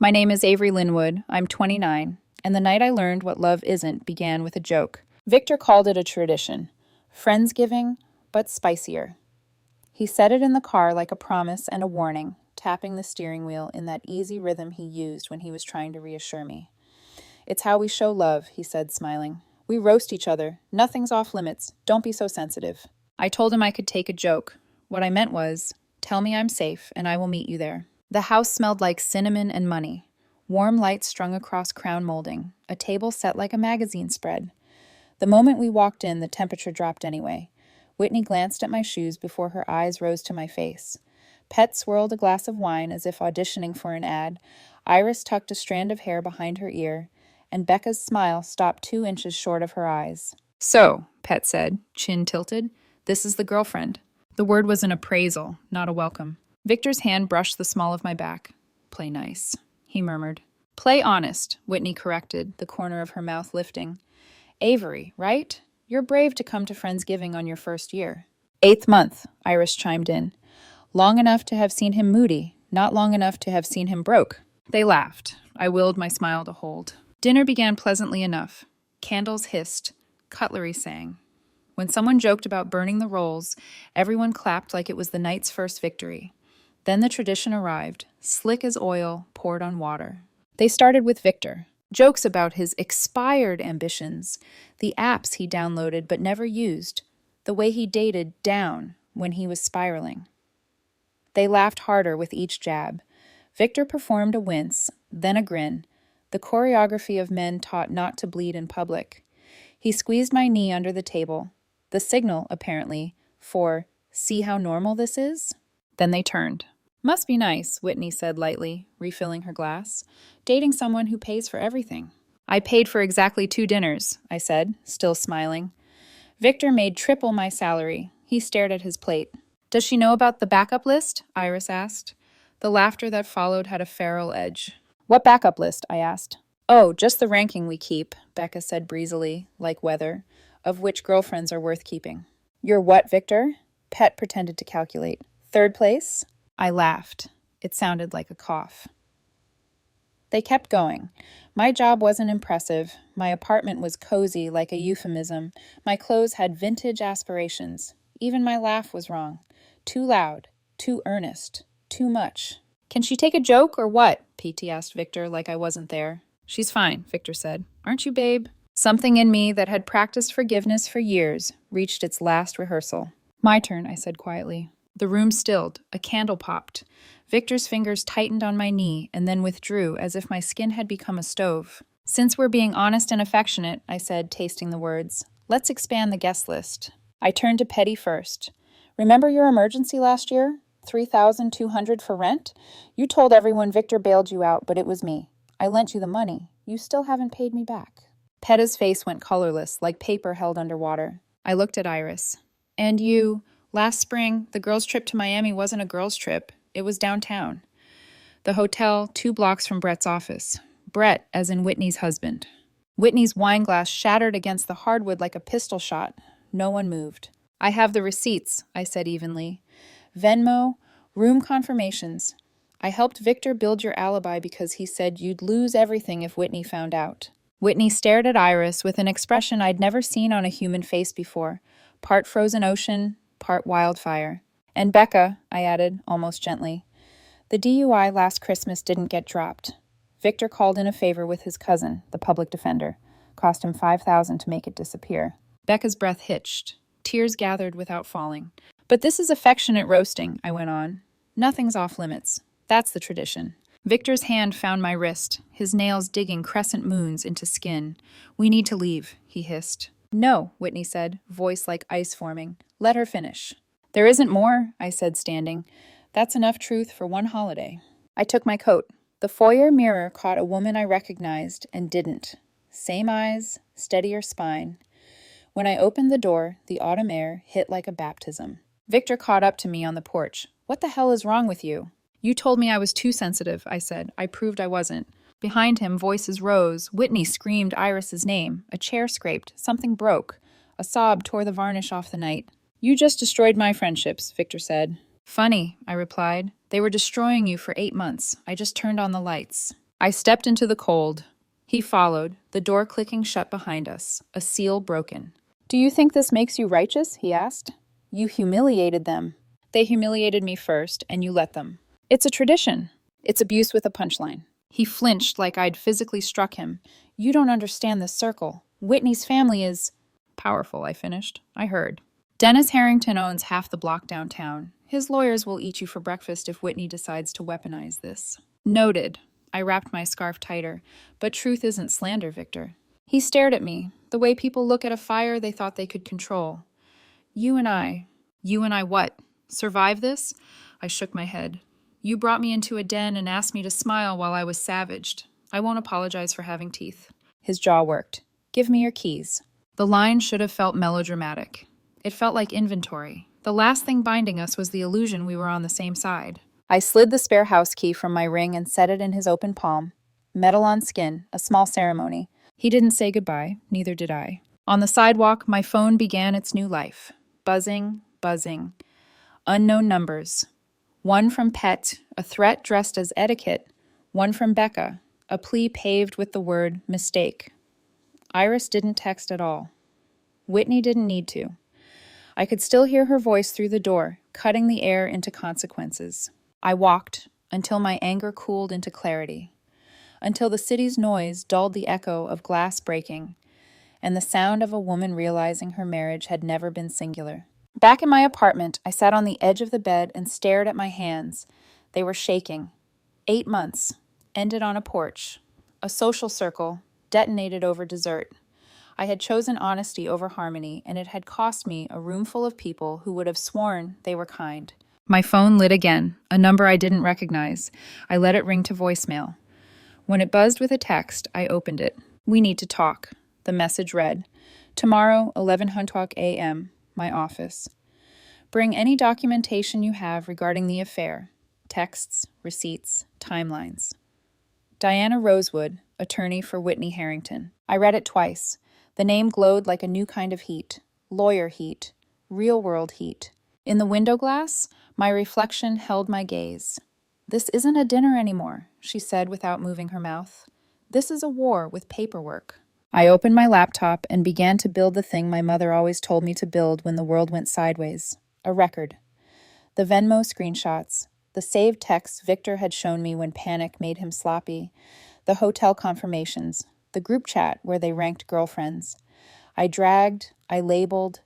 My name is Avery Linwood. I'm 29, and the night I learned what love isn't began with a joke. Victor called it a tradition. Friendsgiving, but spicier. He said it in the car like a promise and a warning, tapping the steering wheel in that easy rhythm he used when he was trying to reassure me. It's how we show love, he said, smiling. We roast each other. Nothing's off limits. Don't be so sensitive. I told him I could take a joke. What I meant was, tell me I'm safe and I will meet you there. The house smelled like cinnamon and money. Warm lights strung across crown molding, a table set like a magazine spread. The moment we walked in, the temperature dropped anyway. Whitney glanced at my shoes before her eyes rose to my face. Pet swirled a glass of wine as if auditioning for an ad. Iris tucked a strand of hair behind her ear, and Becca's smile stopped 2 inches short of her eyes. So, Pet said, chin tilted, this is the girlfriend. The word was an appraisal, not a welcome. Victor's hand brushed the small of my back. Play nice, he murmured. Play honest, Whitney corrected, the corner of her mouth lifting. Avery, right? You're brave to come to Friendsgiving on your first year. 8th month, Iris chimed in. Long enough to have seen him moody, not long enough to have seen him broke. They laughed. I willed my smile to hold. Dinner began pleasantly enough. Candles hissed. Cutlery sang. When someone joked about burning the rolls, everyone clapped like it was the night's first victory. Then the tradition arrived, slick as oil poured on water. They started with Victor. Jokes about his expired ambitions, the apps he downloaded but never used, the way he dated down when he was spiraling. They laughed harder with each jab. Victor performed a wince, then a grin, the choreography of men taught not to bleed in public. He squeezed my knee under the table, the signal, apparently, for, see how normal this is? Then they turned. Must be nice, Whitney said lightly, refilling her glass. Dating someone who pays for everything. I paid for exactly 2 dinners, I said, still smiling. Victor made triple my salary. He stared at his plate. Does she know about the backup list? Iris asked. The laughter that followed had a feral edge. What backup list? I asked. Oh, just the ranking we keep, Becca said breezily, like weather, of which girlfriends are worth keeping. You're what, Victor? Pet pretended to calculate. 3rd place? I laughed. It sounded like a cough. They kept going. My job wasn't impressive. My apartment was cozy like a euphemism. My clothes had vintage aspirations. Even my laugh was wrong. Too loud. Too earnest. Too much. Can she take a joke or what? PT asked Victor like I wasn't there. She's fine, Victor said. Aren't you, babe? Something in me that had practiced forgiveness for years reached its last rehearsal. My turn, I said quietly. The room stilled. A candle popped. Victor's fingers tightened on my knee and then withdrew as if my skin had become a stove. Since we're being honest and affectionate, I said, tasting the words, let's expand the guest list. I turned to Petty first. Remember your emergency last year? $3,200 for rent? You told everyone Victor bailed you out, but it was me. I lent you the money. You still haven't paid me back. Petta's face went colorless, like paper held underwater. I looked at Iris. And you... Last spring, the girls' trip to Miami wasn't a girls' trip. It was downtown. The hotel, 2 blocks from Brett's office. Brett, as in Whitney's husband. Whitney's wine glass shattered against the hardwood like a pistol shot. No one moved. I have the receipts, I said evenly. Venmo, room confirmations. I helped Victor build your alibi because he said you'd lose everything if Whitney found out. Whitney stared at Iris with an expression I'd never seen on a human face before. Part frozen ocean, part wildfire. And Becca, I added, almost gently. The DUI last Christmas didn't get dropped. Victor called in a favor with his cousin, the public defender. Cost him $5,000 to make it disappear. Becca's breath hitched. Tears gathered without falling. But this is affectionate roasting, I went on. Nothing's off limits. That's the tradition. Victor's hand found my wrist, his nails digging crescent moons into skin. We need to leave, he hissed. No, Whitney said, voice like ice forming. Let her finish. There isn't more, I said, standing. That's enough truth for one holiday. I took my coat. The foyer mirror caught a woman I recognized and didn't. Same eyes, steadier spine. When I opened the door, the autumn air hit like a baptism. Victor caught up to me on the porch. What the hell is wrong with you? You told me I was too sensitive, I said. I proved I wasn't. Behind him, voices rose. Whitney screamed Iris's name. A chair scraped. Something broke. A sob tore the varnish off the night. You just destroyed my friendships, Victor said. Funny, I replied. They were destroying you for 8 months. I just turned on the lights. I stepped into the cold. He followed, the door clicking shut behind us, a seal broken. "Do you think this makes you righteous?" he asked. "You humiliated them." "They humiliated me first, and you let them." "It's a tradition." "It's abuse with a punchline." He flinched like I'd physically struck him. "You don't understand this circle. Whitney's family is—" "Powerful," I finished. "I heard." "Dennis Harrington owns half the block downtown. His lawyers will eat you for breakfast if Whitney decides to weaponize this." "Noted." I wrapped my scarf tighter. "But truth isn't slander, Victor." He stared at me, the way people look at a fire they thought they could control. You and I what? Survive this?" I shook my head. "You brought me into a den and asked me to smile while I was savaged. I won't apologize for having teeth." His jaw worked. "Give me your keys." The line should have felt melodramatic. It felt like inventory. The last thing binding us was the illusion we were on the same side. I slid the spare house key from my ring and set it in his open palm. Metal on skin, a small ceremony. He didn't say goodbye, neither did I. On the sidewalk, my phone began its new life. Buzzing, buzzing. Unknown numbers. One from Pet, a threat dressed as etiquette. One from Becca, a plea paved with the word mistake. Iris didn't text at all. Whitney didn't need to. I could still hear her voice through the door, cutting the air into consequences. I walked until my anger cooled into clarity, until the city's noise dulled the echo of glass breaking, and the sound of a woman realizing her marriage had never been singular. Back in my apartment, I sat on the edge of the bed and stared at my hands. They were shaking. 8 months, ended on a porch. A social circle, detonated over dessert. I had chosen honesty over harmony, and it had cost me a room full of people who would have sworn they were kind. My phone lit again, a number I didn't recognize. I let it ring to voicemail. When it buzzed with a text, I opened it. "We need to talk." The message read, "Tomorrow, 11:00 a.m., my office. Bring any documentation you have regarding the affair. Texts, receipts, timelines. Diana Rosewood, attorney for Whitney Harrington." I read it twice. The name glowed like a new kind of heat. Lawyer heat. Real-world heat. In the window glass, my reflection held my gaze. "This isn't a dinner anymore," she said without moving her mouth. "This is a war with paperwork." I opened my laptop and began to build the thing my mother always told me to build when the world went sideways. A record. The Venmo screenshots. The saved texts Victor had shown me when panic made him sloppy. The hotel confirmations. The group chat where they ranked girlfriends. I dragged, I labeled,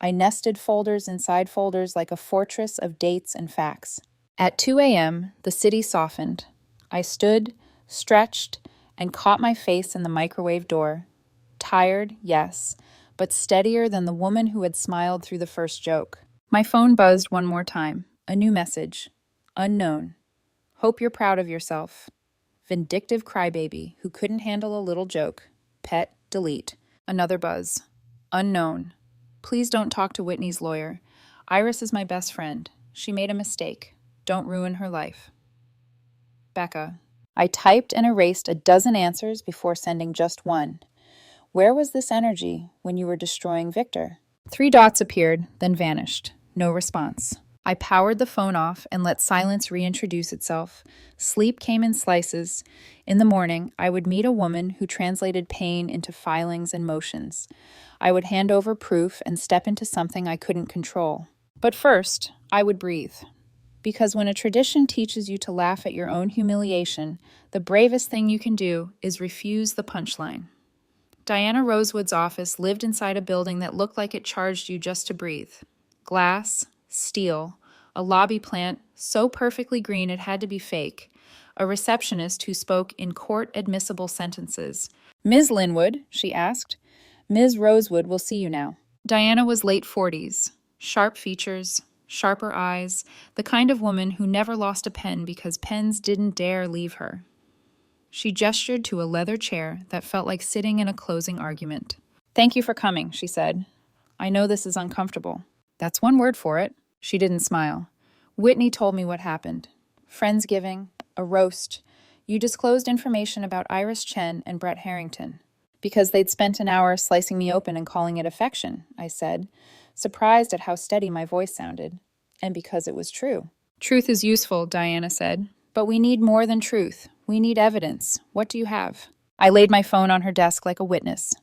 I nested folders inside folders like a fortress of dates and facts. At 2 a.m., the city softened. I stood, stretched, and caught my face in the microwave door. Tired, yes, but steadier than the woman who had smiled through the first joke. My phone buzzed one more time. A new message. Unknown. Hope you're proud of yourself. Vindictive crybaby who couldn't handle a little joke. Pet, delete. Another buzz. Unknown. Please don't talk to Whitney's lawyer. Iris is my best friend. She made a mistake. Don't ruin her life. Becca. I typed and erased a dozen answers before sending just one. Where was this energy when you were destroying Victor? 3 dots appeared, then vanished. No response. I powered the phone off and let silence reintroduce itself. Sleep came in slices. In the morning, I would meet a woman who translated pain into filings and motions. I would hand over proof and step into something I couldn't control. But first, I would breathe. Because when a tradition teaches you to laugh at your own humiliation, the bravest thing you can do is refuse the punchline. Diana Rosewood's office lived inside a building that looked like it charged you just to breathe. Glass, steel, a lobby plant so perfectly green it had to be fake, a receptionist who spoke in court-admissible sentences. "Ms. Linwood," she asked. "Ms. Rosewood will see you now." Diana was late 40s, sharp features, sharper eyes, the kind of woman who never lost a pen because pens didn't dare leave her. She gestured to a leather chair that felt like sitting in a closing argument. "Thank you for coming," she said. "I know this is uncomfortable." "That's one word for it." She didn't smile. "Whitney told me what happened. Friendsgiving, a roast. You disclosed information about Iris Chen and Brett Harrington." "Because they'd spent an hour slicing me open and calling it affection," I said, surprised at how steady my voice sounded. "And because it was true." "Truth is useful," Diana said. "But we need more than truth. We need evidence. What do you have? I laid my phone on her desk like a witness.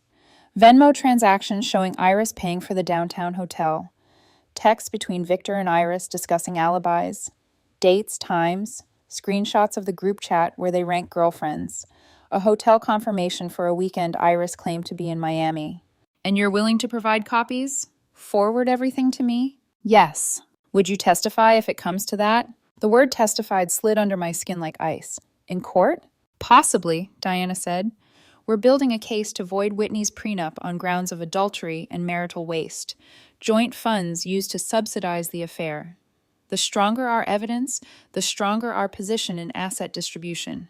Venmo transactions showing Iris paying for the downtown hotel. Texts between Victor and Iris discussing alibis. Dates, times, screenshots of the group chat where they rank girlfriends. A hotel confirmation for a weekend Iris claimed to be in Miami. And you're willing to provide copies? Forward everything to me? Yes. Would you testify if it comes to that? The word testified slid under my skin like ice. In court? Possibly, Diana said. We're building a case to void Whitney's prenup on grounds of adultery and marital waste, joint funds used to subsidize the affair. The stronger our evidence, the stronger our position in asset distribution.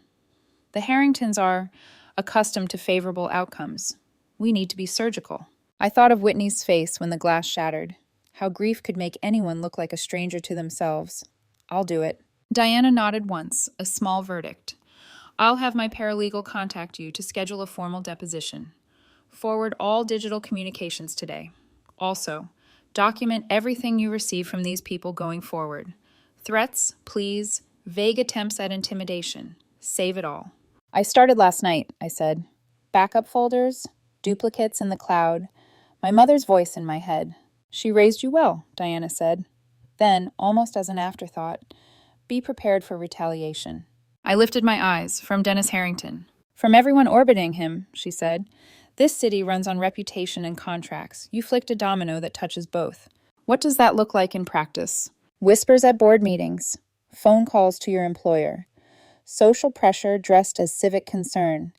The Harringtons are accustomed to favorable outcomes. We need to be surgical. I thought of Whitney's face when the glass shattered. How grief could make anyone look like a stranger to themselves. I'll do it. Diana nodded once, a small verdict. I'll have my paralegal contact you to schedule a formal deposition. Forward all digital communications today. Also, document everything you receive from these people going forward. Threats, pleas, vague attempts at intimidation. Save it all. I started last night, I said. Backup folders, duplicates in the cloud, my mother's voice in my head. She raised you well, Diana said. Then, almost as an afterthought, be prepared for retaliation. I lifted my eyes from Dennis Harrington. From everyone orbiting him, she said. This city runs on reputation and contracts. You flicked a domino that touches both. What does that look like in practice? Whispers at board meetings. Phone calls to your employer. Social pressure dressed as civic concern.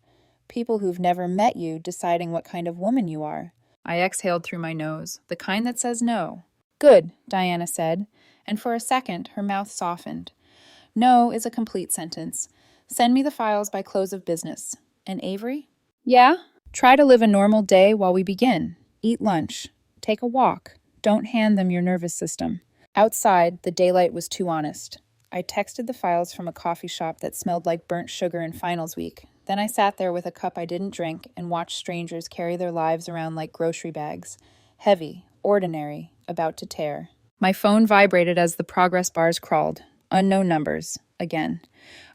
People who've never met you deciding what kind of woman you are. I exhaled through my nose, the kind that says no. Good, Diana said, and for a second her mouth softened. No is a complete sentence. Send me the files by close of business. And Avery? Yeah? Try to live a normal day while we begin. Eat lunch. Take a walk. Don't hand them your nervous system. Outside, the daylight was too honest. I texted the files from a coffee shop that smelled like burnt sugar in finals week. Then I sat there with a cup I didn't drink and watched strangers carry their lives around like grocery bags. Heavy, ordinary, about to tear. My phone vibrated as the progress bars crawled. Unknown numbers. Again.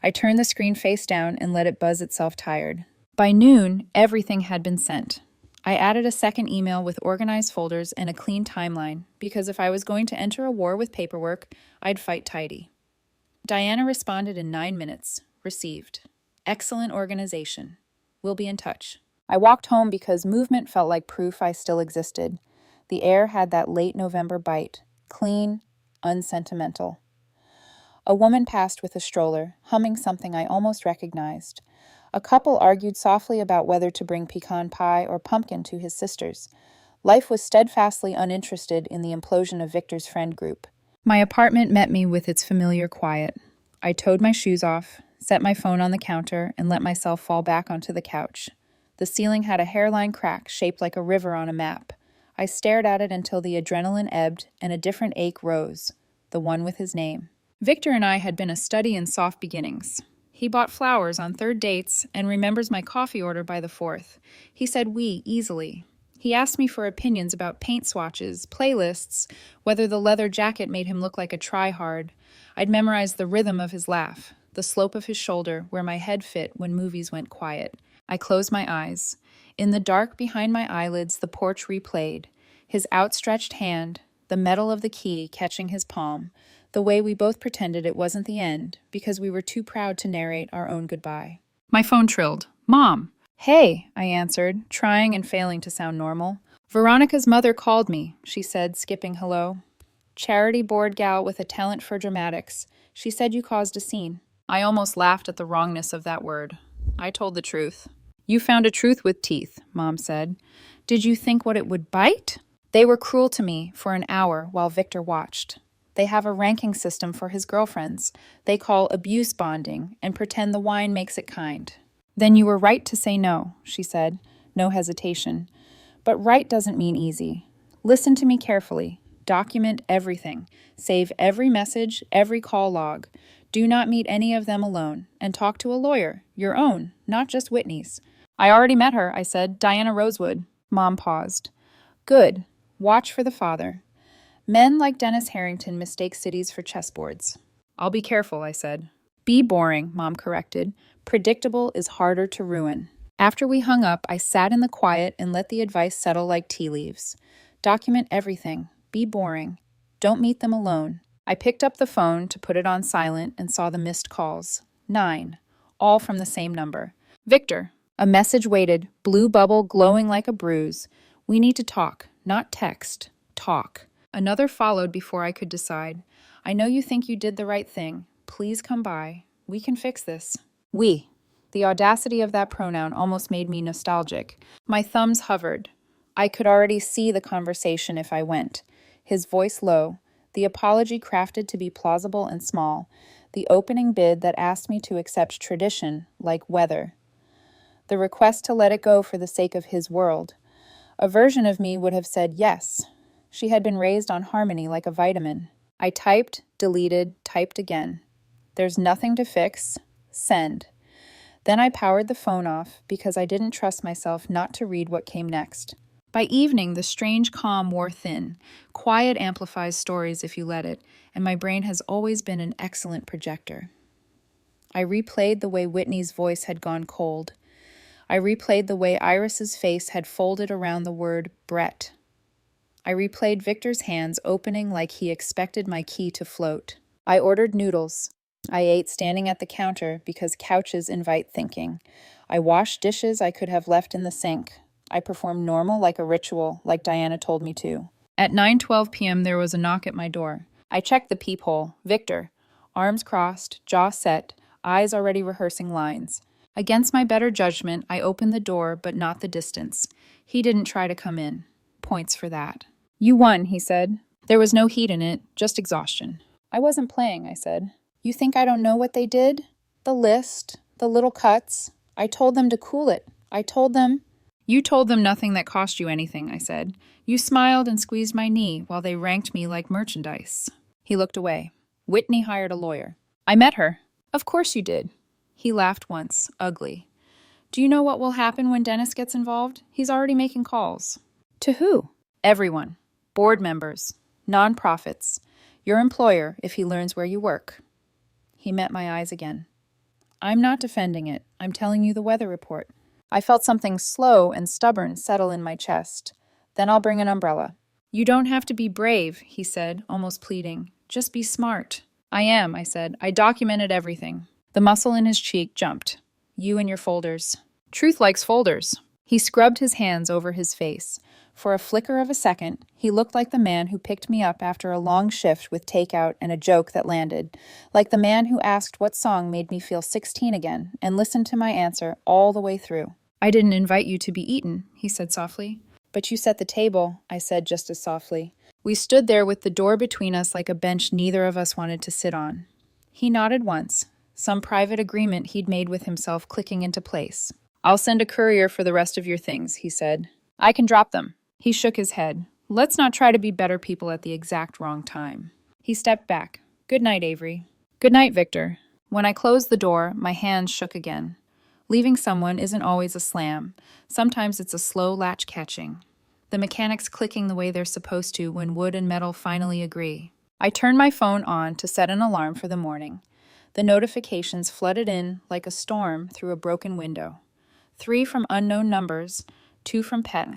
I turned the screen face down and let it buzz itself tired. By noon, everything had been sent. I added a second email with organized folders and a clean timeline, because if I was going to enter a war with paperwork, I'd fight tidy. Diana responded in 9 minutes. Received. Excellent organization. We'll be in touch. I walked home because movement felt like proof I still existed. The air had that late November bite. Clean, unsentimental. A woman passed with a stroller, humming something I almost recognized. A couple argued softly about whether to bring pecan pie or pumpkin to his sisters. Life was steadfastly uninterested in the implosion of Victor's friend group. My apartment met me with its familiar quiet. I towed my shoes off, set my phone on the counter, and let myself fall back onto the couch. The ceiling had a hairline crack shaped like a river on a map. I stared at it until the adrenaline ebbed and a different ache rose, the one with his name. Victor and I had been a study in soft beginnings. He bought flowers on 3rd dates and remembers my coffee order by the 4th. He said we easily. He asked me for opinions about paint swatches, playlists, whether the leather jacket made him look like a try-hard. I'd memorized the rhythm of his laugh, the slope of his shoulder where my head fit when movies went quiet. I closed my eyes. In the dark behind my eyelids, the porch replayed. His outstretched hand, the metal of the key catching his palm, the way we both pretended it wasn't the end because we were too proud to narrate our own goodbye. My phone trilled. Mom! Hey, I answered, trying and failing to sound normal. Veronica's mother called me, she said, skipping hello. Charity board gal with a talent for dramatics. She said you caused a scene. I almost laughed at the wrongness of that word. I told the truth. You found a truth with teeth, Mom said. Did you think what it would bite? They were cruel to me for an hour while Victor watched. They have a ranking system for his girlfriends. They call abuse bonding and pretend the wine makes it kind. Then you were right to say no, she said, no hesitation. But right doesn't mean easy. Listen to me carefully. Document everything. Save every message, every call log. Do not meet any of them alone. And talk to a lawyer, your own, not just Whitney's. I already met her, I said. Diana Rosewood. Mom paused. Good. Watch for the father. Men like Dennis Harrington mistake cities for chessboards. I'll be careful, I said. Be boring, Mom corrected. Predictable is harder to ruin. After we hung up, I sat in the quiet and let the advice settle like tea leaves. Document everything. Be boring. Don't meet them alone. I picked up the phone to put it on silent and saw the missed calls. 9. All from the same number. Victor. A message waited, blue bubble glowing like a bruise. We need to talk, not text. Talk. Another followed before I could decide. I know you think you did the right thing. Please come by. We can fix this. We. The audacity of that pronoun almost made me nostalgic. My thumbs hovered. I could already see the conversation if I went. His voice low, the apology crafted to be plausible and small, the opening bid that asked me to accept tradition, like weather. The request to let it go for the sake of his world. A version of me would have said yes. She had been raised on harmony like a vitamin. I typed, deleted, typed again. There's nothing to fix. Send. Then I powered the phone off because I didn't trust myself not to read what came next. By evening, the strange calm wore thin. Quiet amplifies stories if you let it, and my brain has always been an excellent projector. I replayed the way Whitney's voice had gone cold. I replayed the way Iris's face had folded around the word Brett. I replayed Victor's hands opening like he expected my key to float. I ordered noodles. I ate standing at the counter because couches invite thinking. I washed dishes I could have left in the sink. I performed normal like a ritual, like Diana told me to. At 9:12 p.m. there was a knock at my door. I checked the peephole. Victor. Arms crossed, jaw set, eyes already rehearsing lines. Against my better judgment, I opened the door, but not the distance. He didn't try to come in. Points for that. You won, he said. There was no heat in it, just exhaustion. I wasn't playing, I said. You think I don't know what they did? The list, the little cuts. I told them to cool it. I told them... You told them nothing that cost you anything, I said. You smiled and squeezed my knee while they ranked me like merchandise. He looked away. Whitney hired a lawyer. I met her. Of course you did. He laughed once, ugly. Do you know what will happen when Dennis gets involved? He's already making calls. To who? Everyone. Board members. Non-profits. Your employer, if he learns where you work. He met my eyes again. I'm not defending it. I'm telling you the weather report. I felt something slow and stubborn settle in my chest. Then I'll bring an umbrella. You don't have to be brave, he said, almost pleading. Just be smart. I am, I said. I documented everything. The muscle in his cheek jumped. You and your folders. Truth likes folders. He scrubbed his hands over his face. For a flicker of a second, he looked like the man who picked me up after a long shift with takeout and a joke that landed, like the man who asked what song made me feel 16 again and listened to my answer all the way through. I didn't invite you to be eaten, he said softly. But you set the table, I said just as softly. We stood there with the door between us like a bench neither of us wanted to sit on. He nodded once, some private agreement he'd made with himself clicking into place. I'll send a courier for the rest of your things, he said. I can drop them. He shook his head. Let's not try to be better people at the exact wrong time. He stepped back. Good night, Avery. Good night, Victor. When I closed the door, my hands shook again. Leaving someone isn't always a slam. Sometimes it's a slow latch catching. The mechanics clicking the way they're supposed to when wood and metal finally agree. I turned my phone on to set an alarm for the morning. The notifications flooded in like a storm through a broken window. 3 from unknown numbers, 2 from Pet.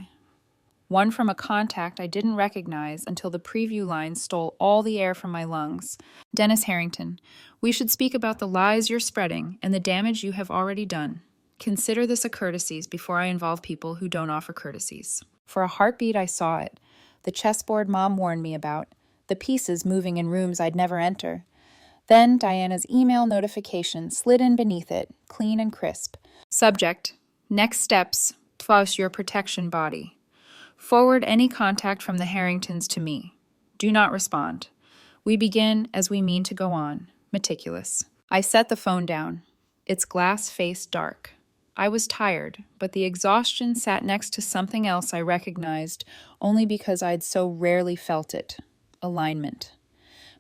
1 from a contact I didn't recognize until the preview line stole all the air from my lungs. Dennis Harrington, we should speak about the lies you're spreading and the damage you have already done. Consider this a courtesies before I involve people who don't offer courtesies. For a heartbeat, I saw it. The chessboard Mom warned me about. The pieces moving in rooms I'd never enter. Then Diana's email notification slid in beneath it, clean and crisp. Subject, next steps, plus your protection body. Forward any contact from the Harringtons to me. Do not respond. We begin as we mean to go on. Meticulous. I set the phone down. Its glass face dark. I was tired, but the exhaustion sat next to something else I recognized only because I'd so rarely felt it. Alignment.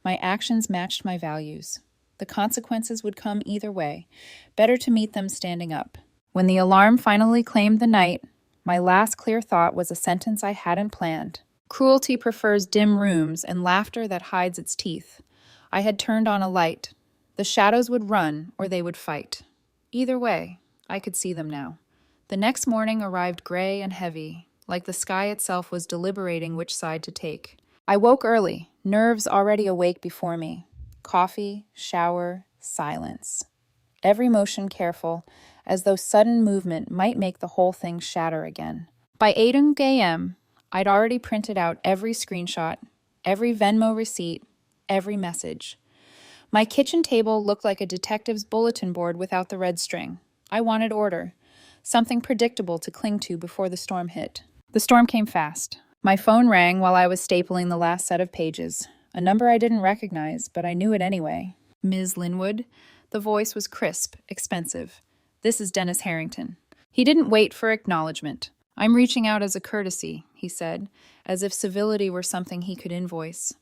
My actions matched my values. The consequences would come either way. Better to meet them standing up. When the alarm finally claimed the night, my last clear thought was a sentence I hadn't planned. Cruelty prefers dim rooms and laughter that hides its teeth. I had turned on a light. The shadows would run or they would fight. Either way, I could see them now. The next morning arrived gray and heavy, like the sky itself was deliberating which side to take. I woke early, nerves already awake before me. Coffee, shower, silence. Every motion careful, as though sudden movement might make the whole thing shatter again. By 8 a.m., I'd already printed out every screenshot, every Venmo receipt, every message. My kitchen table looked like a detective's bulletin board without the red string. I wanted order, something predictable to cling to before the storm hit. The storm came fast. My phone rang while I was stapling the last set of pages. A number I didn't recognize, but I knew it anyway. Ms. Linwood? The voice was crisp, expensive. This is Dennis Harrington. He didn't wait for acknowledgement. I'm reaching out as a courtesy, he said, as if civility were something he could invoice.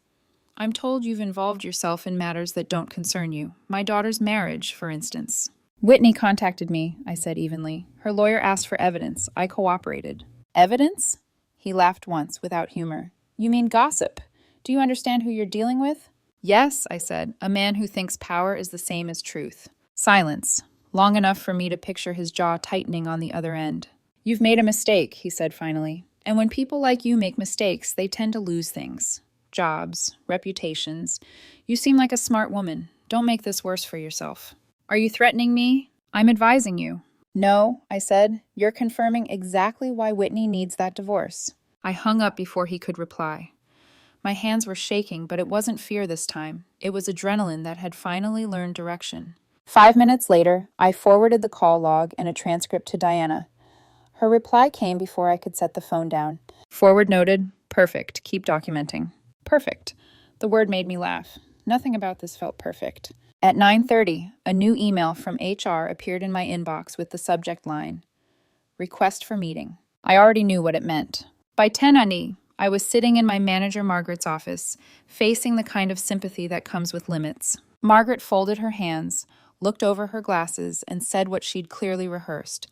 I'm told you've involved yourself in matters that don't concern you. My daughter's marriage, for instance. Whitney contacted me, I said evenly. Her lawyer asked for evidence. I cooperated. Evidence? He laughed once, without humor. You mean gossip? Do you understand who you're dealing with? Yes, I said, a man who thinks power is the same as truth. Silence, long enough for me to picture his jaw tightening on the other end. You've made a mistake, he said finally. And when people like you make mistakes, they tend to lose things. Jobs, reputations. You seem like a smart woman. Don't make this worse for yourself. Are you threatening me? I'm advising you. No, I said. You're confirming exactly why Whitney needs that divorce. I hung up before he could reply. My hands were shaking, but it wasn't fear this time. It was adrenaline that had finally learned direction. 5 minutes later, I forwarded the call log and a transcript to Diana. Her reply came before I could set the phone down. Forward noted. Perfect. Keep documenting. Perfect. The word made me laugh. Nothing about this felt perfect. At 9:30, a new email from HR appeared in my inbox with the subject line, Request for meeting. I already knew what it meant. By 10:00, I was sitting in my manager Margaret's office, facing the kind of sympathy that comes with limits. Margaret folded her hands, looked over her glasses, and said what she'd clearly rehearsed.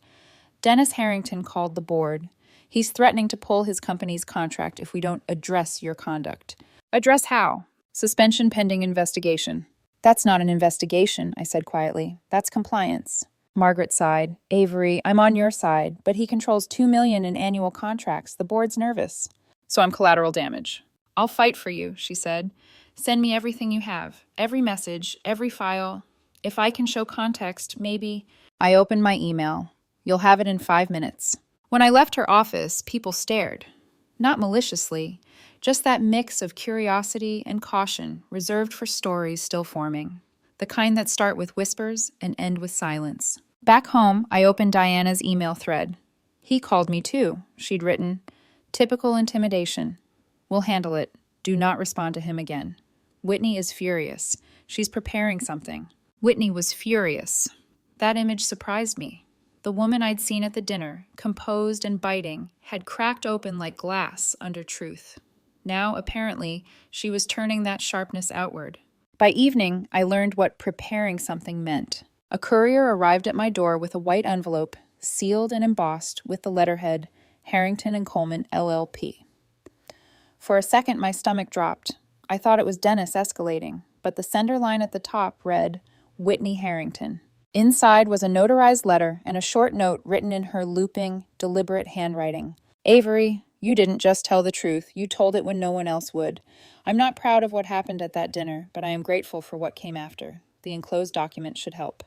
Dennis Harrington called the board. He's threatening to pull his company's contract if we don't address your conduct. Address how? Suspension pending investigation. That's not an investigation, I said quietly. That's compliance. Margaret sighed. Avery, I'm on your side, but he controls $2 million in annual contracts. The board's nervous. So I'm collateral damage. I'll fight for you, she said. Send me everything you have. Every message, every file. If I can show context, maybe. I opened my email. You'll have it in 5 minutes. When I left her office, people stared. Not maliciously, just that mix of curiosity and caution reserved for stories still forming. The kind that start with whispers and end with silence. Back home, I opened Diana's email thread. He called me too, she'd written. Typical intimidation. We'll handle it. Do not respond to him again. Whitney is furious. She's preparing something. Whitney was furious. That image surprised me. The woman I'd seen at the dinner, composed and biting, had cracked open like glass under truth. Now, apparently, she was turning that sharpness outward. By evening, I learned what preparing something meant. A courier arrived at my door with a white envelope, sealed and embossed with the letterhead, Harrington and Coleman, LLP. For a second, my stomach dropped. I thought it was Dennis escalating, but the sender line at the top read, Whitney Harrington. Inside was a notarized letter and a short note written in her looping, deliberate handwriting. Avery, you didn't just tell the truth. You told it when no one else would. I'm not proud of what happened at that dinner, but I am grateful for what came after. The enclosed document should help.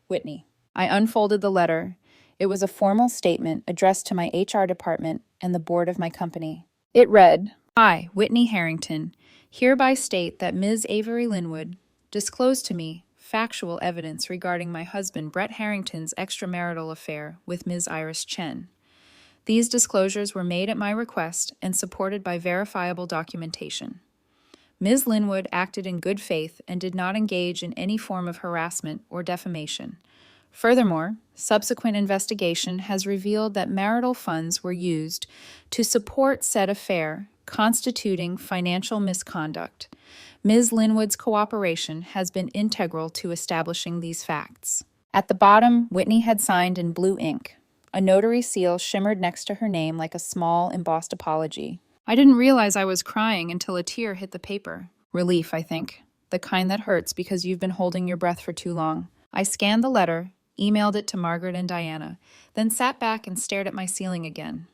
Whitney. I unfolded the letter. It was a formal statement addressed to my HR department and the board of my company. It read, I, Whitney Harrington, hereby state that Ms. Avery Linwood disclosed to me factual evidence regarding my husband Brett Harrington's extramarital affair with Ms. Iris Chen. These disclosures were made at my request and supported by verifiable documentation. Ms. Linwood acted in good faith and did not engage in any form of harassment or defamation. Furthermore, subsequent investigation has revealed that marital funds were used to support said affair, constituting financial misconduct. Ms. Linwood's cooperation has been integral to establishing these facts. At the bottom, Whitney had signed in blue ink. A notary seal shimmered next to her name like a small, embossed apology. I didn't realize I was crying until a tear hit the paper. Relief, I think. The kind that hurts because you've been holding your breath for too long. I scanned the letter, emailed it to Margaret and Diana, then sat back and stared at my ceiling again.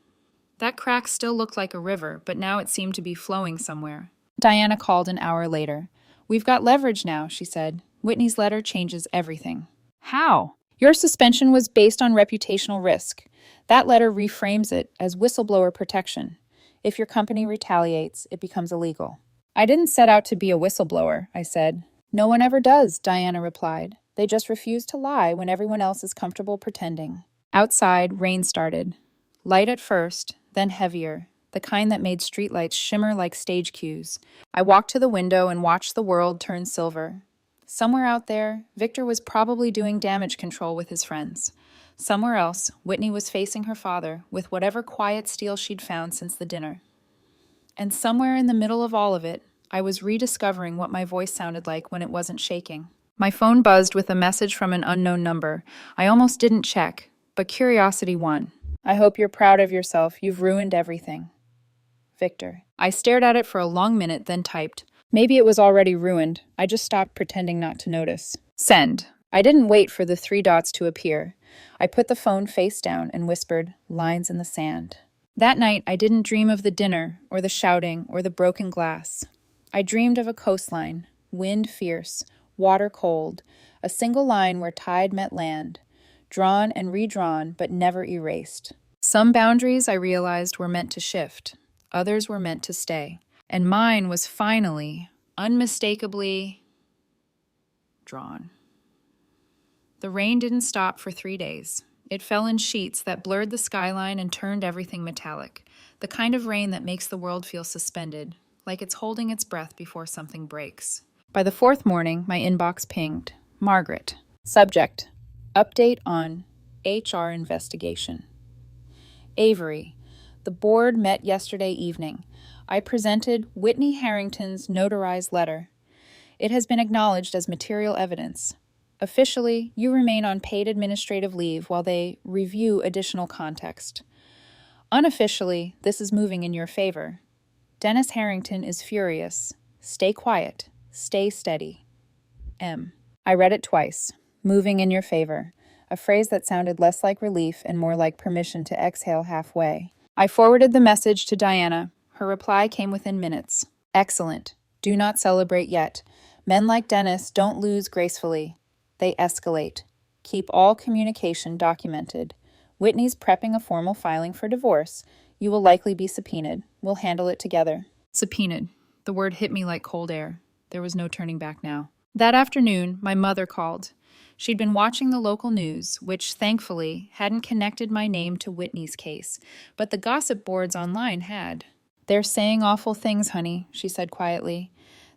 That crack still looked like a river, but now it seemed to be flowing somewhere. Diana called an hour later. "We've got leverage now," she said. "Whitney's letter changes everything." "How?" "Your suspension was based on reputational risk. That letter reframes it as whistleblower protection. If your company retaliates, it becomes illegal." "I didn't set out to be a whistleblower," I said. "No one ever does," Diana replied. "They just refuse to lie when everyone else is comfortable pretending." Outside, rain started. Light at first, then heavier, the kind that made streetlights shimmer like stage cues. I walked to the window and watched the world turn silver. Somewhere out there, Victor was probably doing damage control with his friends. Somewhere else, Whitney was facing her father with whatever quiet steel she'd found since the dinner. And somewhere in the middle of all of it, I was rediscovering what my voice sounded like when it wasn't shaking. My phone buzzed with a message from an unknown number. I almost didn't check, but curiosity won. "I hope you're proud of yourself. You've ruined everything. Victor." I stared at it for a long minute, then typed. Maybe it was already ruined. I just stopped pretending not to notice. Send. I didn't wait for the 3 dots to appear. I put the phone face down and whispered, "Lines in the sand." That night, I didn't dream of the dinner, or the shouting, or the broken glass. I dreamed of a coastline, wind fierce, water cold, a single line where tide met land, drawn and redrawn but never erased. Some boundaries, I realized, were meant to shift. Others were meant to stay. And mine was finally, unmistakably, drawn. The rain didn't stop for 3 days. It fell in sheets that blurred the skyline and turned everything metallic. The kind of rain that makes the world feel suspended, like it's holding its breath before something breaks. By the 4th morning, my inbox pinged. Margaret. Subject: Update on HR investigation. Avery. The board met yesterday evening. I presented Whitney Harrington's notarized letter. It has been acknowledged as material evidence. Officially, you remain on paid administrative leave while they review additional context. Unofficially, this is moving in your favor. Dennis Harrington is furious. Stay quiet. Stay steady. M. I read it twice. Moving in your favor. A phrase that sounded less like relief and more like permission to exhale halfway. I forwarded the message to Diana. Her reply came within minutes. Excellent. Do not celebrate yet. Men like Dennis don't lose gracefully. They escalate. Keep all communication documented. Whitney's prepping a formal filing for divorce. You will likely be subpoenaed. We'll handle it together. Subpoenaed. The word hit me like cold air. There was no turning back now. That afternoon, my mother called. She'd been watching the local news, which, thankfully, hadn't connected my name to Whitney's case, but the gossip boards online had. "They're saying awful things, honey," she said quietly.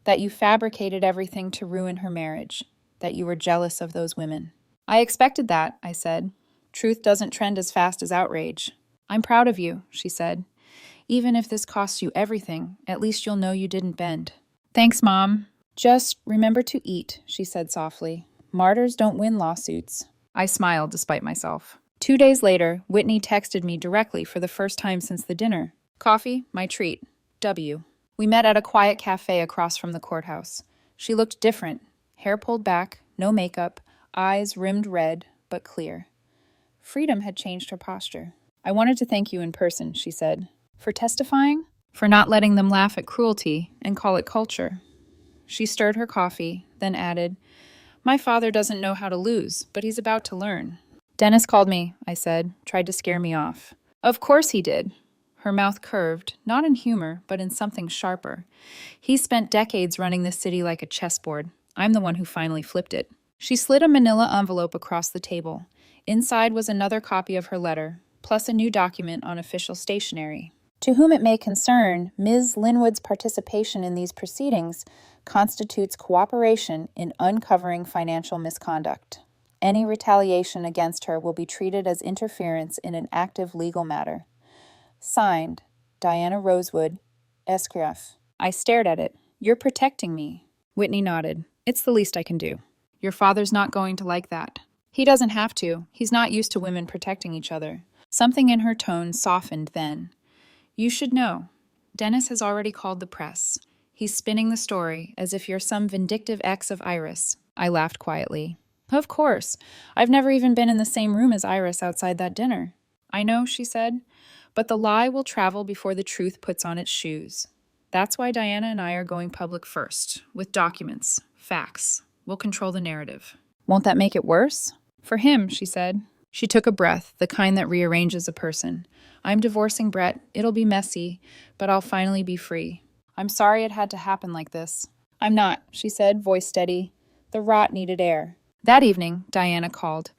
"That you fabricated everything to ruin her marriage. That you were jealous of those women." "I expected that," I said. "Truth doesn't trend as fast as outrage." "I'm proud of you," she said. "Even if this costs you everything, at least you'll know you didn't bend." "Thanks, Mom." "Just remember to eat," she said softly. "Martyrs don't win lawsuits." I smiled despite myself. 2 days later, Whitney texted me directly for the first time since the dinner. "Coffee, my treat. W." We met at a quiet cafe across from the courthouse. She looked different. Hair pulled back, no makeup, eyes rimmed red, but clear. Freedom had changed her posture. "I wanted to thank you in person," she said. "For testifying? For not letting them laugh at cruelty and call it culture." She stirred her coffee, then added, "My father doesn't know how to lose, but he's about to learn." "Dennis called me," I said, tried to scare me off. "Of course he did." Her mouth curved, not in humor, but in something sharper. "He spent decades running this city like a chessboard. I'm the one who finally flipped it." She slid a manila envelope across the table. Inside was another copy of her letter, plus a new document on official stationery. "To whom it may concern, Ms. Linwood's participation in these proceedings constitutes cooperation in uncovering financial misconduct. Any retaliation against her will be treated as interference in an active legal matter. Signed, Diana Rosewood, Escroff." I stared at it. "You're protecting me." Whitney nodded. "It's the least I can do." "Your father's not going to like that." "He doesn't have to. He's not used to women protecting each other." Something in her tone softened then. "You should know. Dennis has already called the press. He's spinning the story as if you're some vindictive ex of Iris." I laughed quietly. Of course. I've never even been in the same room as Iris outside that dinner. I know, she said, but the lie will travel before the truth puts on its shoes. That's why Diana and I are going public first, with documents, facts. We'll control the narrative. Won't that make it worse? For him, she said. She took a breath, the kind that rearranges a person. I'm divorcing Brett. It'll be messy, but I'll finally be free. I'm sorry it had to happen like this. I'm not, she said, voice steady. The rot needed air. That evening, Diana called.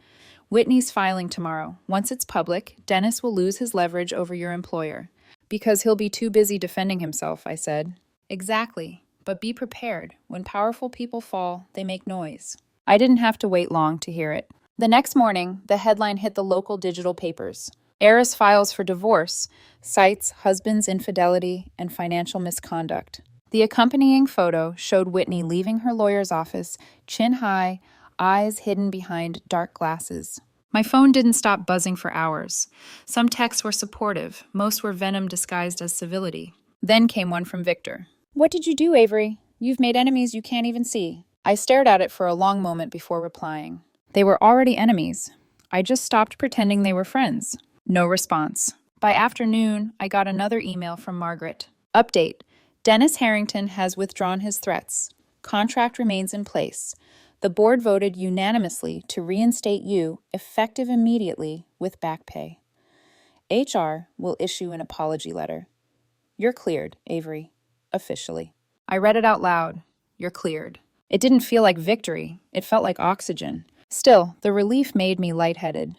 Whitney's filing tomorrow. Once it's public, Dennis will lose his leverage over your employer. Because he'll be too busy defending himself, I said. Exactly. But be prepared. When powerful people fall, they make noise. I didn't have to wait long to hear it. The next morning, the headline hit the local digital papers. Heiress files for divorce, cites husband's infidelity and financial misconduct. The accompanying photo showed Whitney leaving her lawyer's office, chin high, eyes hidden behind dark glasses. My phone didn't stop buzzing for hours. Some texts were supportive, most were venom disguised as civility. Then came one from Victor. What did you do, Avery? You've made enemies you can't even see. I stared at it for a long moment before replying. They were already enemies. I just stopped pretending they were friends. No response. By afternoon, I got another email from Margaret. Update. Dennis Harrington has withdrawn his threats. Contract remains in place. The board voted unanimously to reinstate you, effective immediately, with back pay. HR will issue an apology letter. You're cleared, Avery. Officially. I read it out loud. You're cleared. It didn't feel like victory. It felt like oxygen. Still, the relief made me lightheaded.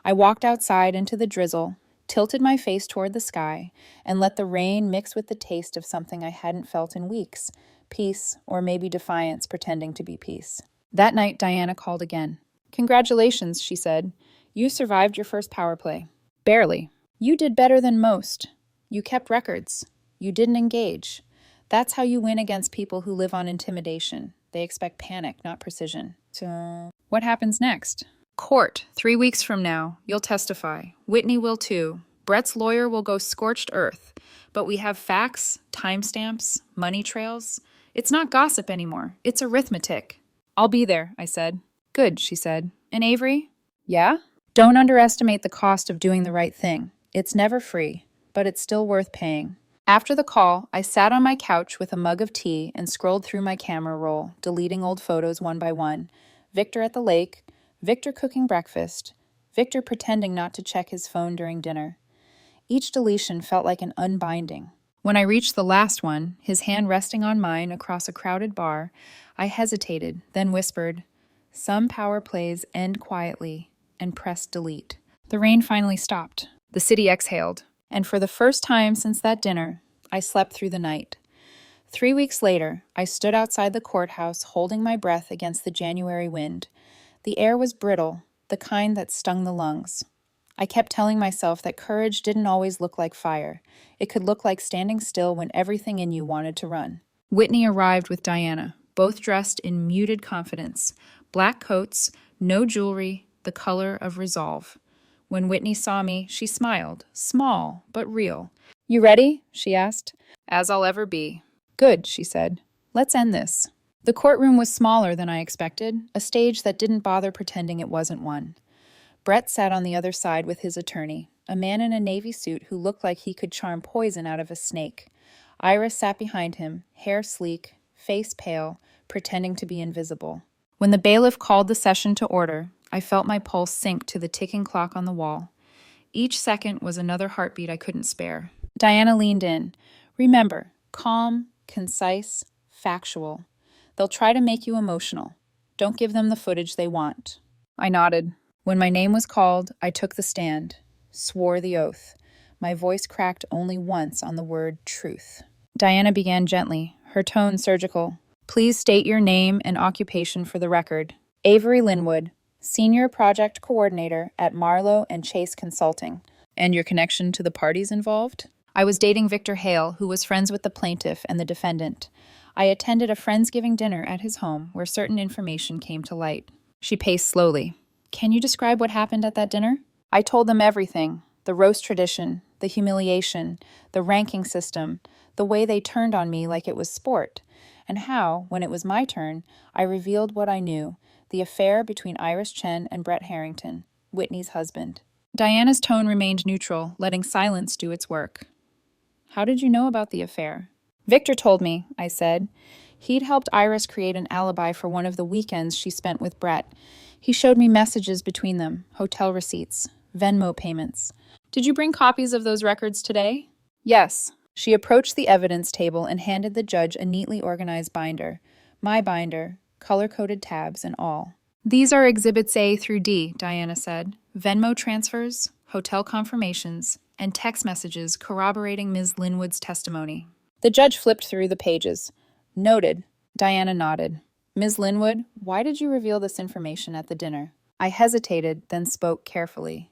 I walked outside into the drizzle, tilted my face toward the sky, and let the rain mix with the taste of something I hadn't felt in weeks. Peace, or maybe defiance pretending to be peace. That night, Diana called again. Congratulations, she said. You survived your first power play. Barely. You did better than most. You kept records. You didn't engage. That's how you win against people who live on intimidation. They expect panic, not precision. So, what happens next? Court, 3 weeks from now. You'll testify. Whitney will too. Brett's lawyer will go scorched earth. But we have facts, timestamps, money trails. It's not gossip anymore. It's arithmetic. I'll be there, I said. Good, she said. And Avery? Yeah? Don't underestimate the cost of doing the right thing. It's never free, but it's still worth paying. After the call, I sat on my couch with a mug of tea and scrolled through my camera roll, deleting old photos one by one. Victor at the lake, Victor cooking breakfast, Victor pretending not to check his phone during dinner. Each deletion felt like an unbinding. When I reached the last one, his hand resting on mine across a crowded bar, I hesitated, then whispered, "Some power plays end quietly," and pressed delete. The rain finally stopped. The city exhaled. And for the first time since that dinner, I slept through the night. 3 weeks later, I stood outside the courthouse holding my breath against the January wind. The air was brittle, the kind that stung the lungs. I kept telling myself that courage didn't always look like fire. It could look like standing still when everything in you wanted to run. Whitney arrived with Diana, both dressed in muted confidence. Black coats, no jewelry, the color of resolve. When Whitney saw me, she smiled, small but real. You ready? She asked. As I'll ever be. Good, she said. Let's end this. The courtroom was smaller than I expected, a stage that didn't bother pretending it wasn't one. Brett sat on the other side with his attorney, a man in a navy suit who looked like he could charm poison out of a snake. Iris sat behind him, hair sleek, face pale, pretending to be invisible. When the bailiff called the session to order, I felt my pulse sink to the ticking clock on the wall. Each second was another heartbeat I couldn't spare. Diana leaned in. Remember, calm, concise, factual. They'll try to make you emotional. Don't give them the footage they want. I nodded. When my name was called, I took the stand, swore the oath. My voice cracked only once on the word truth. Diana began gently, her tone surgical. Please state your name and occupation for the record. Avery Linwood, Senior Project Coordinator at Marlowe and Chase Consulting. And your connection to the parties involved? I was dating Victor Hale, who was friends with the plaintiff and the defendant. I attended a Friendsgiving dinner at his home where certain information came to light. She paced slowly. Can you describe what happened at that dinner? I told them everything. The roast tradition, the humiliation, the ranking system, the way they turned on me like it was sport, and how, when it was my turn, I revealed what I knew, the affair between Iris Chen and Brett Harrington, Whitney's husband. Diana's tone remained neutral, letting silence do its work. How did you know about the affair? Victor told me, I said. He'd helped Iris create an alibi for one of the weekends she spent with Brett. He showed me messages between them, hotel receipts, Venmo payments. Did you bring copies of those records today? Yes. She approached the evidence table and handed the judge a neatly organized binder. My binder, color-coded tabs and all. These are Exhibits A through D, Diana said. Venmo transfers, hotel confirmations, and text messages corroborating Ms. Linwood's testimony. The judge flipped through the pages. Noted. Diana nodded. Ms. Linwood, why did you reveal this information at the dinner? I hesitated, then spoke carefully.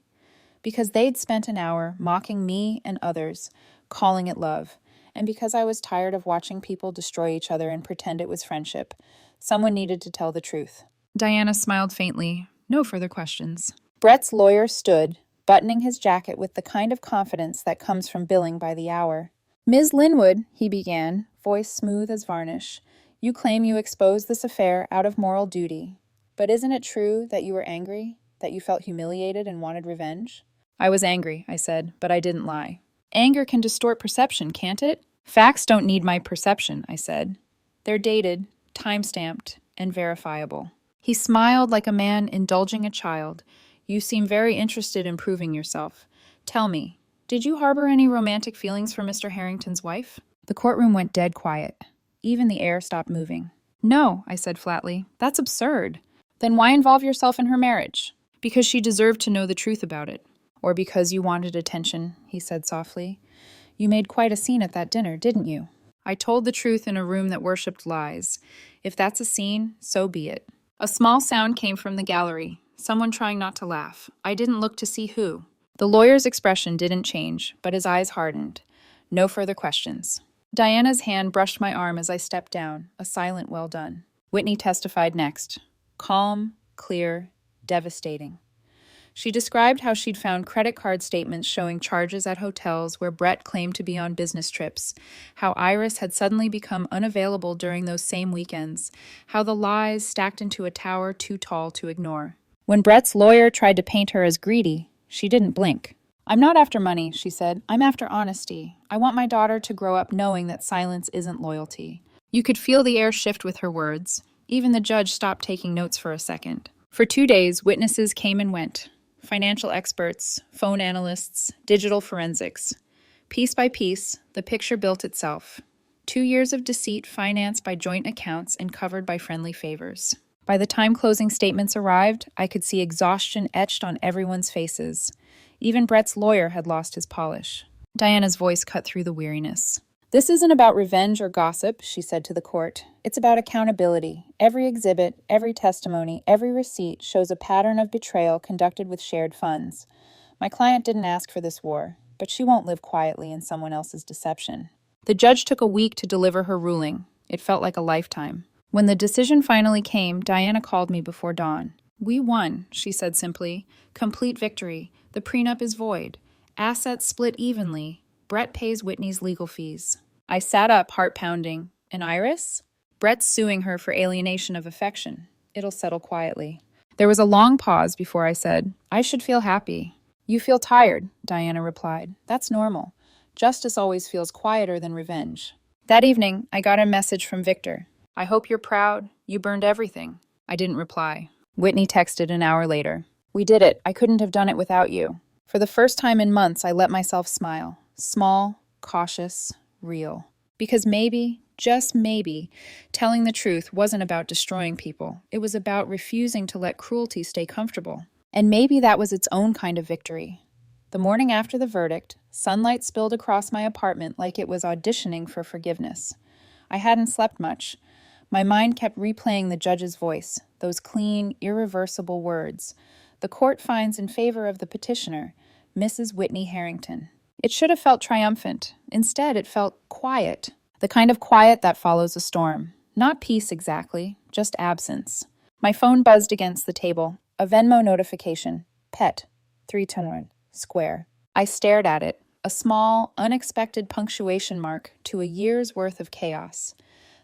Because they'd spent an hour mocking me and others, calling it love, and because I was tired of watching people destroy each other and pretend it was friendship. Someone needed to tell the truth. Diana smiled faintly. No further questions. Brett's lawyer stood, buttoning his jacket with the kind of confidence that comes from billing by the hour. Ms. Linwood, he began, voice smooth as varnish, you claim you exposed this affair out of moral duty. But isn't it true that you were angry, that you felt humiliated and wanted revenge? I was angry, I said, but I didn't lie. Anger can distort perception, can't it? Facts don't need my perception, I said. They're dated, time-stamped, and verifiable. He smiled like a man indulging a child. You seem very interested in proving yourself. Tell me, did you harbor any romantic feelings for Mr. Harrington's wife? The courtroom went dead quiet. Even the air stopped moving. No, I said flatly. That's absurd. Then why involve yourself in her marriage? Because she deserved to know the truth about it. Or because you wanted attention, he said softly. You made quite a scene at that dinner, didn't you? I told the truth in a room that worshipped lies. If that's a scene, so be it. A small sound came from the gallery, someone trying not to laugh. I didn't look to see who. The lawyer's expression didn't change, but his eyes hardened. No further questions. Diana's hand brushed my arm as I stepped down, a silent well done. Whitney testified next. Calm, clear, devastating. She described how she'd found credit card statements showing charges at hotels where Brett claimed to be on business trips, how Iris had suddenly become unavailable during those same weekends, how the lies stacked into a tower too tall to ignore. When Brett's lawyer tried to paint her as greedy, she didn't blink. I'm not after money, she said. I'm after honesty. I want my daughter to grow up knowing that silence isn't loyalty. You could feel the air shift with her words. Even the judge stopped taking notes for a second. For 2 days, witnesses came and went. Financial experts, phone analysts, digital forensics. Piece by piece, the picture built itself. 2 years of deceit financed by joint accounts and covered by friendly favors. By the time closing statements arrived, I could see exhaustion etched on everyone's faces. Even Brett's lawyer had lost his polish. Diana's voice cut through the weariness. This isn't about revenge or gossip, she said to the court. It's about accountability. Every exhibit, every testimony, every receipt shows a pattern of betrayal conducted with shared funds. My client didn't ask for this war, but she won't live quietly in someone else's deception. The judge took a week to deliver her ruling. It felt like a lifetime. When the decision finally came, Diana called me before dawn. We won, she said simply. Complete victory. The prenup is void. Assets split evenly. Brett pays Whitney's legal fees. I sat up, heart pounding. And Iris? Brett's suing her for alienation of affection. It'll settle quietly. There was a long pause before I said, I should feel happy. You feel tired, Diana replied. That's normal. Justice always feels quieter than revenge. That evening, I got a message from Victor. I hope you're proud. You burned everything. I didn't reply. Whitney texted an hour later. We did it. I couldn't have done it without you. For the first time in months, I let myself smile. Small, cautious, real. Because maybe, just maybe, telling the truth wasn't about destroying people. It was about refusing to let cruelty stay comfortable. And maybe that was its own kind of victory. The morning after the verdict, sunlight spilled across my apartment like it was auditioning for forgiveness. I hadn't slept much. My mind kept replaying the judge's voice, those clean, irreversible words. The court finds in favor of the petitioner, Mrs. Whitney Harrington. It should have felt triumphant. Instead, it felt quiet. The kind of quiet that follows a storm. Not peace exactly, just absence. My phone buzzed against the table. A Venmo notification. Pet. 321. Square. I stared at it. A small, unexpected punctuation mark to a year's worth of chaos.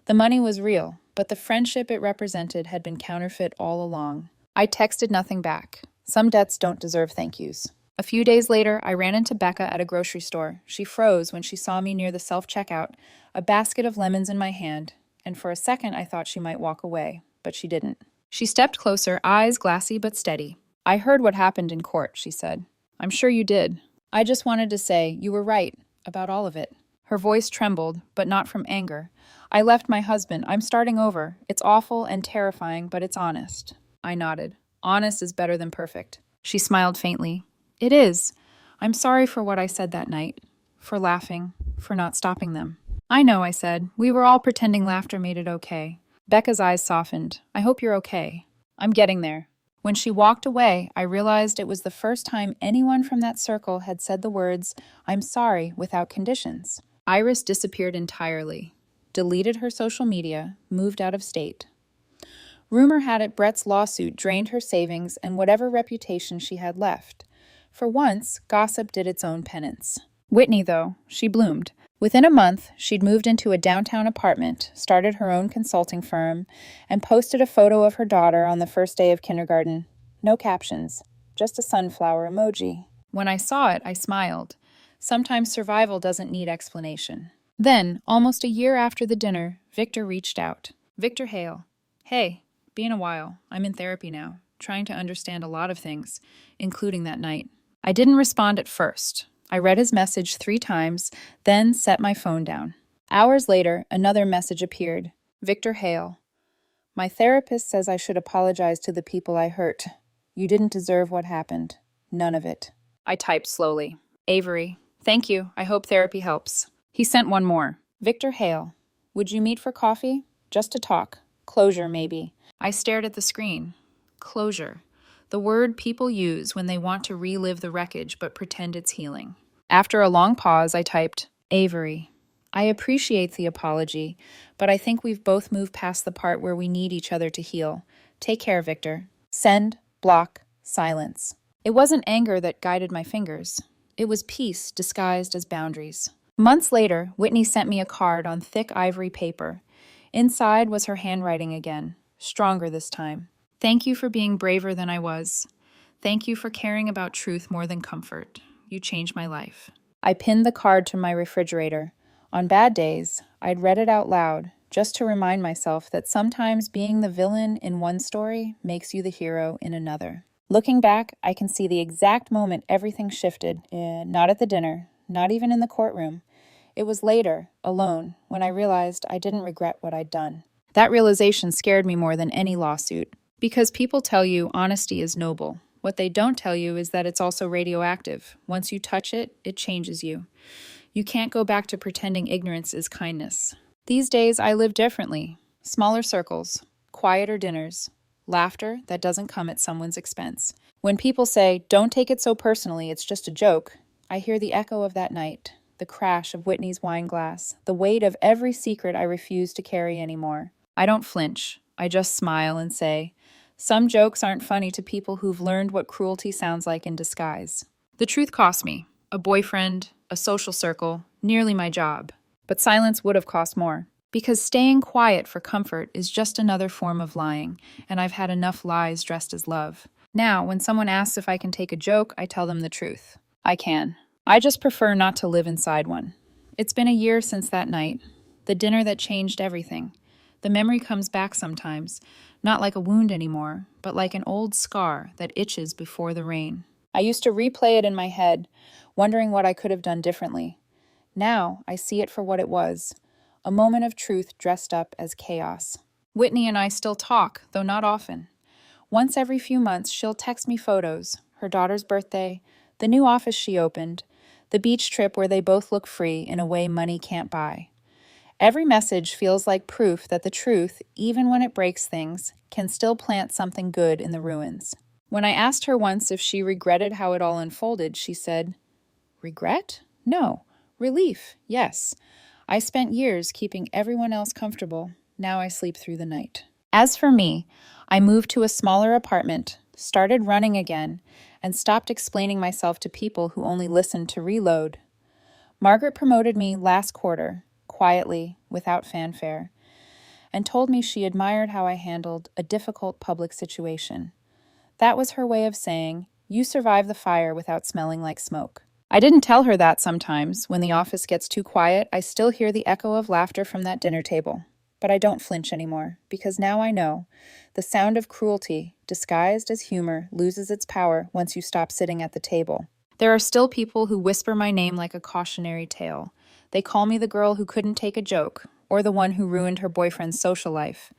The money was real, but the friendship it represented had been counterfeit all along. I texted nothing back. Some debts don't deserve thank yous. A few days later, I ran into Becca at a grocery store. She froze when she saw me near the self-checkout, a basket of lemons in my hand, and for a second I thought she might walk away, but she didn't. She stepped closer, eyes glassy but steady. "I heard what happened in court," she said. "I'm sure you did. I just wanted to say you were right about all of it." Her voice trembled, but not from anger. "I left my husband. I'm starting over. It's awful and terrifying, but it's honest." I nodded. "Honest is better than perfect." She smiled faintly. "It is. I'm sorry for what I said that night. For laughing. For not stopping them." "I know," I said. "We were all pretending laughter made it okay." Becca's eyes softened. "I hope you're okay." "I'm getting there." When she walked away, I realized it was the first time anyone from that circle had said the words, "I'm sorry," without conditions. Iris disappeared entirely, deleted her social media, moved out of state. Rumor had it Brett's lawsuit drained her savings and whatever reputation she had left. For once, gossip did its own penance. Whitney, though, she bloomed. Within a month, she'd moved into a downtown apartment, started her own consulting firm, and posted a photo of her daughter on the first day of kindergarten. No captions, just a sunflower emoji. When I saw it, I smiled. Sometimes survival doesn't need explanation. Then, almost a year after the dinner, Victor reached out. Victor Hale. "Hey, been a while. I'm in therapy now, trying to understand a lot of things, including that night." I didn't respond at first. I read his message 3 times, then set my phone down. Hours later, another message appeared. Victor Hale. "My therapist says I should apologize to the people I hurt. You didn't deserve what happened. None of it." I typed slowly. "Avery. Thank you. I hope therapy helps." He sent one more. Victor Hale. "Would you meet for coffee? Just to talk. Closure, maybe." I stared at the screen. Closure. The word people use when they want to relive the wreckage but pretend it's healing. After a long pause, I typed, "Avery. I appreciate the apology, but I think we've both moved past the part where we need each other to heal. Take care, Victor." Send, block, silence. It wasn't anger that guided my fingers. It was peace disguised as boundaries. Months later, Whitney sent me a card on thick ivory paper. Inside was her handwriting again, stronger this time. "Thank you for being braver than I was. Thank you for caring about truth more than comfort. You changed my life." I pinned the card to my refrigerator. On bad days, I'd read it out loud, just to remind myself that sometimes being the villain in one story makes you the hero in another. Looking back, I can see the exact moment everything shifted. Not at the dinner, not even in the courtroom. It was later, alone, when I realized I didn't regret what I'd done. That realization scared me more than any lawsuit. Because people tell you honesty is noble. What they don't tell you is that it's also radioactive. Once you touch it, it changes you. You can't go back to pretending ignorance is kindness. These days, I live differently. Smaller circles, quieter dinners, laughter that doesn't come at someone's expense. When people say, "Don't take it so personally, it's just a joke," I hear the echo of that night, the crash of Whitney's wine glass, the weight of every secret I refuse to carry anymore. I don't flinch. I just smile and say, some jokes aren't funny to people who've learned what cruelty sounds like in disguise. The truth cost me. A boyfriend, a social circle, nearly my job. But silence would have cost more. Because staying quiet for comfort is just another form of lying, and I've had enough lies dressed as love. Now, when someone asks if I can take a joke, I tell them the truth. I can. I just prefer not to live inside one. It's been a year since that night. The dinner that changed everything. The memory comes back sometimes, not like a wound anymore, but like an old scar that itches before the rain. I used to replay it in my head, wondering what I could have done differently. Now, I see it for what it was, a moment of truth dressed up as chaos. Whitney and I still talk, though not often. Once every few months, she'll text me photos, her daughter's birthday, the new office she opened, the beach trip where they both look free in a way money can't buy. Every message feels like proof that the truth, even when it breaks things, can still plant something good in the ruins. When I asked her once if she regretted how it all unfolded, she said, "Regret? No. Relief, yes. I spent years keeping everyone else comfortable. Now I sleep through the night." As for me, I moved to a smaller apartment, started running again, and stopped explaining myself to people who only listened to reload. Margaret promoted me last quarter, quietly, without fanfare. and told me she admired how I handled a difficult public situation. That was her way of saying, "You survive the fire without smelling like smoke." I didn't tell her that sometimes. When the office gets too quiet, I still hear the echo of laughter from that dinner table. But I don't flinch anymore, because now I know the sound of cruelty, disguised as humor, loses its power once you stop sitting at the table. There are still people who whisper my name like a cautionary tale. They call me the girl who couldn't take a joke, or the one who ruined her boyfriend's social life.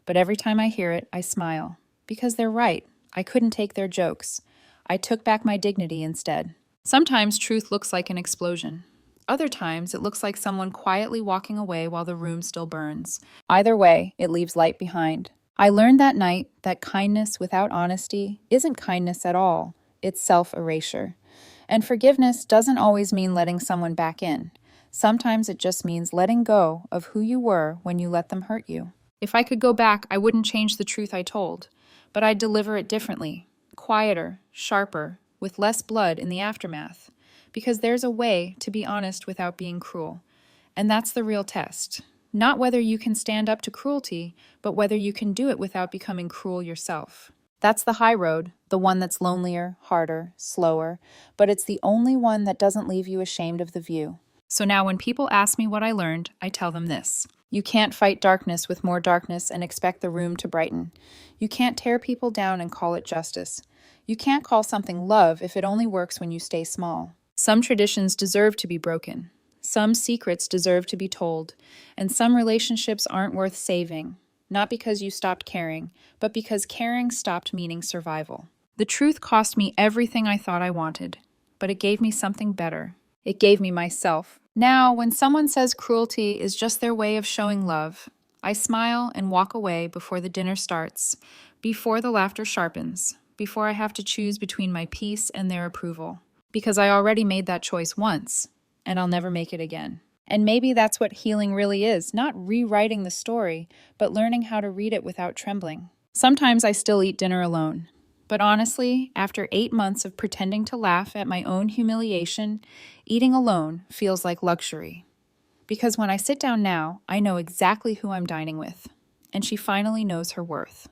But every time I hear it, I smile. Because they're right. I couldn't take their jokes. I took back my dignity instead. Sometimes truth looks like an explosion. Other times, it looks like someone quietly walking away while the room still burns. Either way, it leaves light behind. I learned that night that kindness without honesty isn't kindness at all. It's self-erasure. And forgiveness doesn't always mean letting someone back in. Sometimes it just means letting go of who you were when you let them hurt you. If I could go back, I wouldn't change the truth I told, but I'd deliver it differently, quieter, sharper, with less blood in the aftermath. Because there's a way to be honest without being cruel. And that's the real test. Not whether you can stand up to cruelty, but whether you can do it without becoming cruel yourself. That's the high road, the one that's lonelier, harder, slower, but it's the only one that doesn't leave you ashamed of the view. So now when people ask me what I learned, I tell them this. You can't fight darkness with more darkness and expect the room to brighten. You can't tear people down and call it justice. You can't call something love if it only works when you stay small. Some traditions deserve to be broken. Some secrets deserve to be told. And some relationships aren't worth saving. Not because you stopped caring, but because caring stopped meaning survival. The truth cost me everything I thought I wanted, but it gave me something better. It gave me myself. Now, when someone says cruelty is just their way of showing love, I smile and walk away before the dinner starts, before the laughter sharpens, before I have to choose between my peace and their approval. Because I already made that choice once, and I'll never make it again. And maybe that's what healing really is, not rewriting the story, but learning how to read it without trembling. Sometimes I still eat dinner alone. But honestly, after 8 months of pretending to laugh at my own humiliation, eating alone feels like luxury. Because when I sit down now, I know exactly who I'm dining with, and she finally knows her worth.